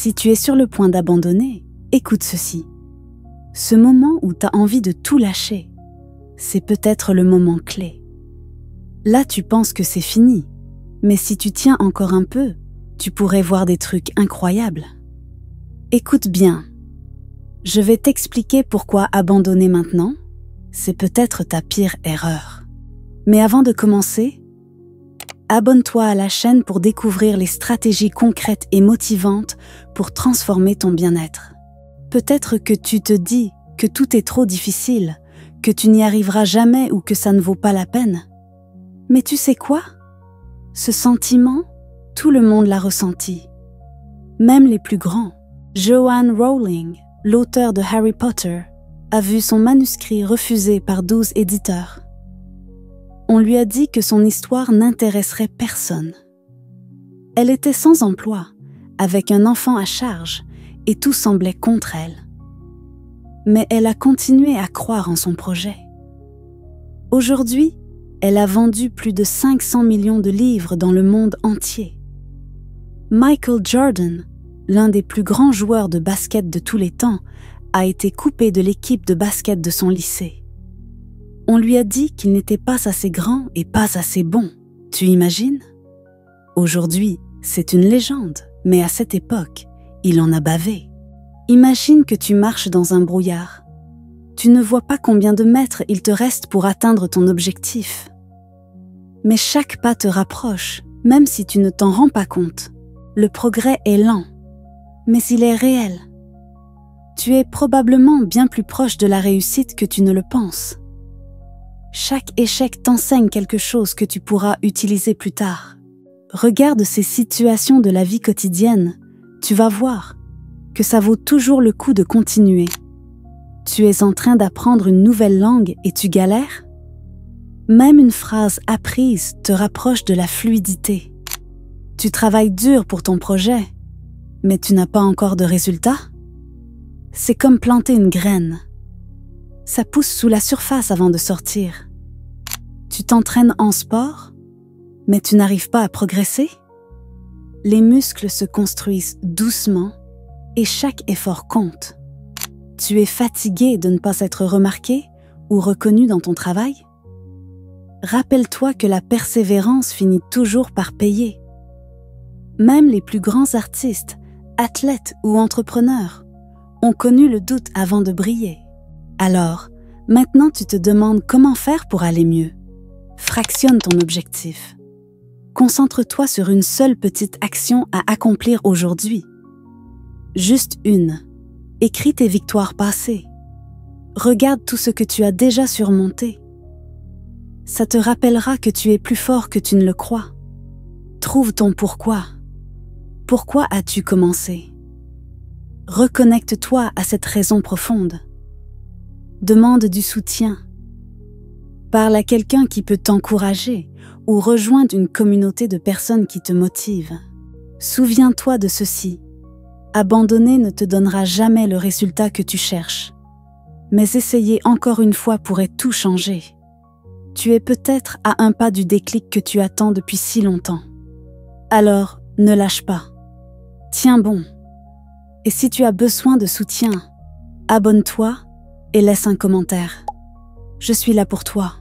Si tu es sur le point d'abandonner, écoute ceci. Ce moment où tu as envie de tout lâcher, c'est peut-être le moment clé. Là, tu penses que c'est fini, mais si tu tiens encore un peu, tu pourrais voir des trucs incroyables. Écoute bien. Je vais t'expliquer pourquoi abandonner maintenant, c'est peut-être ta pire erreur. Mais avant de commencer, abonne-toi à la chaîne pour découvrir les stratégies concrètes et motivantes pour transformer ton bien-être. Peut-être que tu te dis que tout est trop difficile, que tu n'y arriveras jamais ou que ça ne vaut pas la peine. Mais tu sais quoi? Ce sentiment, tout le monde l'a ressenti. Même les plus grands. Joanne Rowling, l'auteur de Harry Potter, a vu son manuscrit refusé par 12 éditeurs. On lui a dit que son histoire n'intéresserait personne. Elle était sans emploi, avec un enfant à charge, et tout semblait contre elle. Mais elle a continué à croire en son projet. Aujourd'hui, elle a vendu plus de 500 millions de livres dans le monde entier. Michael Jordan, l'un des plus grands joueurs de basket de tous les temps, a été coupé de l'équipe de basket de son lycée. On lui a dit qu'il n'était pas assez grand et pas assez bon. Tu imagines? Aujourd'hui, c'est une légende, mais à cette époque, il en a bavé. Imagine que tu marches dans un brouillard. Tu ne vois pas combien de mètres il te reste pour atteindre ton objectif. Mais chaque pas te rapproche, même si tu ne t'en rends pas compte. Le progrès est lent, mais il est réel. Tu es probablement bien plus proche de la réussite que tu ne le penses. Chaque échec t'enseigne quelque chose que tu pourras utiliser plus tard. Regarde ces situations de la vie quotidienne, tu vas voir que ça vaut toujours le coup de continuer. Tu es en train d'apprendre une nouvelle langue et tu galères? Même une phrase apprise te rapproche de la fluidité. Tu travailles dur pour ton projet, mais tu n'as pas encore de résultat? C'est comme planter une graine. Ça pousse sous la surface avant de sortir. Tu t'entraînes en sport, mais tu n'arrives pas à progresser? Les muscles se construisent doucement et chaque effort compte. Tu es fatigué de ne pas être remarqué ou reconnu dans ton travail? Rappelle-toi que la persévérance finit toujours par payer. Même les plus grands artistes, athlètes ou entrepreneurs ont connu le doute avant de briller. Alors, maintenant tu te demandes comment faire pour aller mieux. Fractionne ton objectif. Concentre-toi sur une seule petite action à accomplir aujourd'hui. Juste une. Écris tes victoires passées. Regarde tout ce que tu as déjà surmonté. Ça te rappellera que tu es plus fort que tu ne le crois. Trouve ton pourquoi. Pourquoi as-tu commencé? Reconnecte-toi à cette raison profonde. Demande du soutien. Parle à quelqu'un qui peut t'encourager ou rejoindre une communauté de personnes qui te motivent. Souviens-toi de ceci. Abandonner ne te donnera jamais le résultat que tu cherches. Mais essayer encore une fois pourrait tout changer. Tu es peut-être à un pas du déclic que tu attends depuis si longtemps. Alors, ne lâche pas. Tiens bon. Et si tu as besoin de soutien, abonne-toi et laisse un commentaire. Je suis là pour toi.